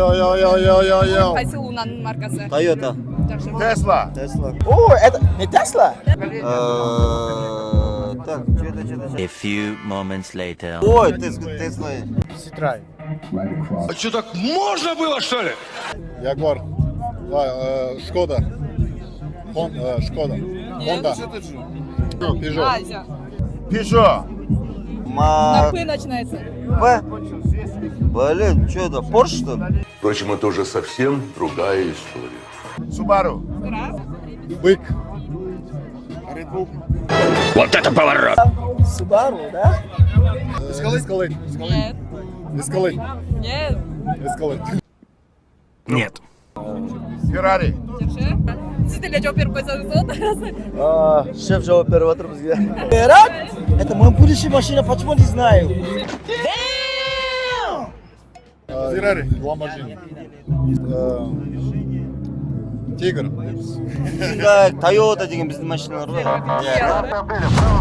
Йо-йо-йо-йо-йо-йо-йо. Қайсы лунаның маркасы? Toyota. Жақсы. Тесла. Tesla. О, это не Тесла? Так, что-то. A few moments later. Ой, Tesla. Citroen. А что, так можно было, что ли? Ягуар. Шкода. Шкода. Honda. Peugeot. Азия. Peugeot. На П начинается. П. Блин, что это, Porsche, что ли? Впрочем, это уже совсем другая история. Subaru. Раз. Бык. Red Bull. Вот это поворот! Subaru, да? Escalade. Нет. Escalade. Нет. Escalade. Нет. Ferrari. Жақсы. Сіз де жауап беріп қойсаңыз Шеф жауап беріп отыр бізге. Берат, это моя будущая машина, почему не знаю? Ferrari. Lamborghini. Тигр. Toyota деген біздің машиналар ғой. болады.